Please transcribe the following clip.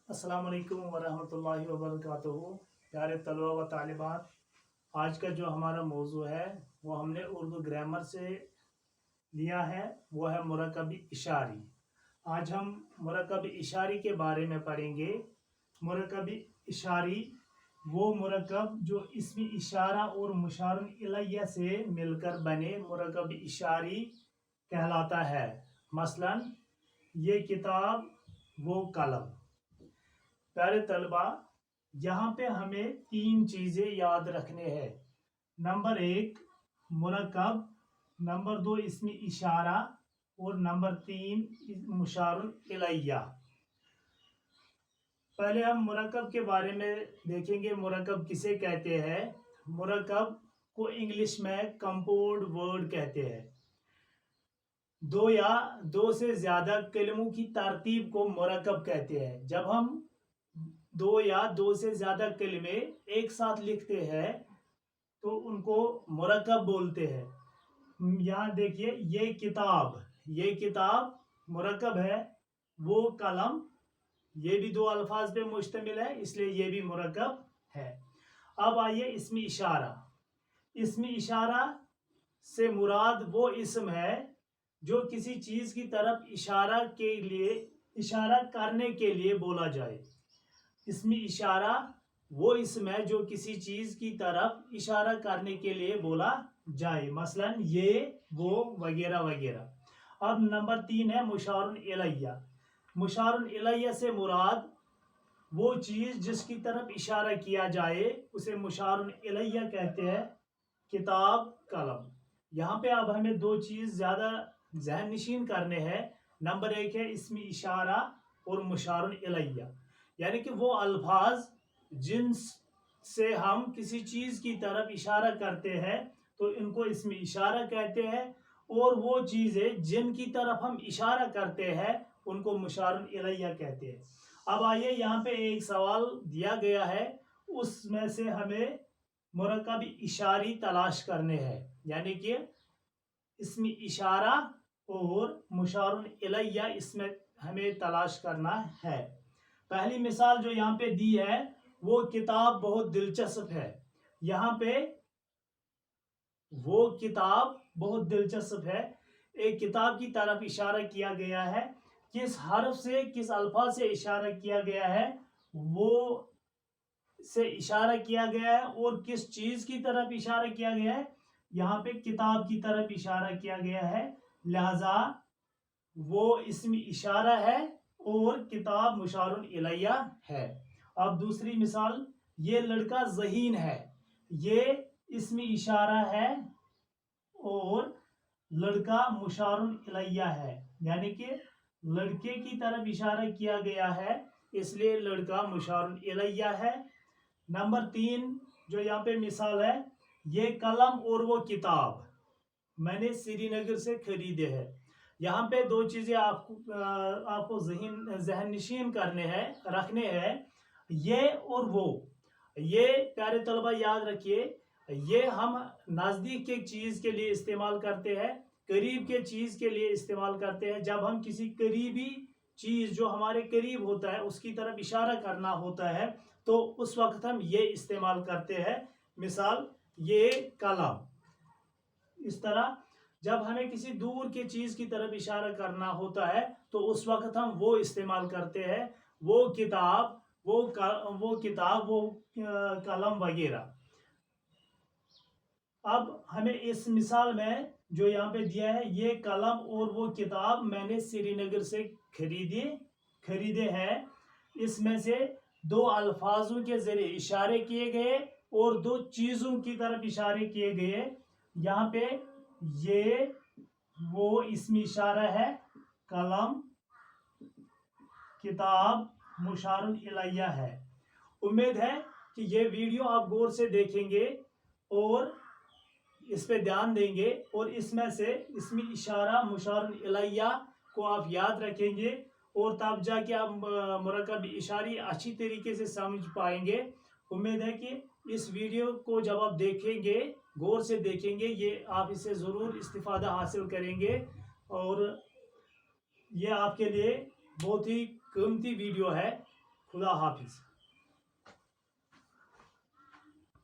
अस्सलाम वालेकुम वरहमतुल्लाहि वबरकातुहू। प्यारे तलबा व तालिबात, आज का जो हमारा मौजू है वो हमने उर्दू ग्रामर से लिया है, वो है मुरकब इशारी। आज हम मुरकब इशारी के बारे में पढ़ेंगे। मुरकब इशारी वो मुरकब जो इसमें इशारा और मुशारुन इलैया से मिलकर बने मुरकब इशारी कहलाता है। मसलन ये किताब, वो कलम। प्यारे तलबा, यहाँ पे हमें तीन चीज़ें याद रखने हैं। नंबर एक मुरकब, नंबर दो इसमें इशारा और नंबर तीन मुशारुन इलैया। पहले हम मुरकब के बारे में देखेंगे। मुरकब किसे कहते हैं? मुरकब को इंग्लिश में कंपाउंड वर्ड कहते हैं। दो या दो से ज़्यादा कलमों की तरतीब को मुरकब कहते हैं। जब हम दो या दो से ज़्यादा कलमे एक साथ लिखते हैं तो उनको मुरकब बोलते हैं। यहाँ देखिए, ये किताब मुरकब है। वो कलम, ये भी दो अल्फाज पे मुश्तमिल है, इसलिए ये भी मुरकब है। अब आइए इसमें इशारा। इसमें इशारा से मुराद वो इस्म है जो किसी चीज़ की तरफ इशारा करने के लिए बोला जाए। इसमें इशारा वो इस्म है जो किसी चीज़ की तरफ इशारा करने के लिए बोला जाए। मसलन ये, वो, वगैरह वगैरह। अब नंबर तीन है मुशारुन इलैया। मुशारुन इलैया से मुराद वो चीज़ जिसकी तरफ इशारा किया जाए उसे मुशारुन इलैया कहते हैं। किताब, कलम। यहाँ पे अब हमें दो चीज़ ज़्यादा ज़हन नशीन करने हैं। नंबर एक है इसमें इशारा और मुशारुन इलैया, यानी कि वो अल्फाज जिन से हम किसी चीज़ की तरफ इशारा करते हैं तो इनको इसमें इशारा कहते हैं, और वो चीज़ें जिनकी तरफ हम इशारा करते हैं उनको मुशारुन इलैया कहते हैं। अब आइए, यहाँ पे एक सवाल दिया गया है, उसमें से हमें मुरकब इशारी तलाश करने हैं, यानी कि इसमें इशारा और मुशारुन इलैया इसमें हमें तलाश करना है। पहली मिसाल जो यहाँ पे दी है वो किताब बहुत दिलचस्प है। यहाँ पे वो किताब बहुत दिलचस्प है, एक किताब की तरफ इशारा किया गया है। किस हर्फ से, किस अल्फाज से इशारा किया गया है, वो से इशारा किया गया है, और किस चीज़ की तरफ इशारा किया गया है, यहाँ पे किताब की तरफ इशारा किया गया है। लिहाजा वो इसमें इशारा है और किताब मुशारुन इलैया है। अब दूसरी मिसाल, ये लड़का ज़हीन है। ये इसमें इशारा है और लड़का मुशारुन इलैया है, यानी कि लड़के की तरफ इशारा किया गया है, इसलिए लड़का मुशारुन इलैया है। नंबर तीन जो यहाँ पे मिसाल है, ये कलम और वो किताब मैंने श्रीनगर से खरीदे हैं। यहाँ पे दो चीज़ें आपको जहन नशीन करने हैं, रखने हैं। ये और वो, ये प्यारे तलबा याद रखिए, ये हम नज़दीक के चीज़ के लिए इस्तेमाल करते हैं, करीब के चीज़ के लिए इस्तेमाल करते हैं। जब हम किसी करीबी चीज़ जो हमारे करीब होता है उसकी तरफ इशारा करना होता है तो उस वक्त हम ये इस्तेमाल करते हैं। मिसाल, ये कलम। इस तरह जब हमें किसी दूर की चीज़ की तरफ इशारा करना होता है तो उस वक्त हम वो इस्तेमाल करते हैं, वो किताब, वो कलम वगैरह। अब हमें इस मिसाल में जो यहाँ पे दिया है, ये कलम और वो किताब मैंने श्रीनगर से खरीदे हैं, इसमें से दो अल्फाजों के जरिए इशारे किए गए और दो चीज़ों की तरफ इशारे किए गए। यहाँ पे ये, वो इसमें इशारा है, कलम, किताब मुशारुन इलैया है। उम्मीद है कि ये वीडियो आप गौर से देखेंगे और इस पे ध्यान देंगे और इसमें इशारा मुशारुन इलैया को आप याद रखेंगे और तब जाके आप मुरकब इशारी अच्छी तरीके से समझ पाएंगे। उम्मीद है कि इस वीडियो को जब आप देखेंगे, गौर से देखेंगे, ये आप इससे ज़रूर इस्तिफ़ादा हासिल करेंगे और ये आपके लिए बहुत ही कीमती वीडियो है। خدا حافظ.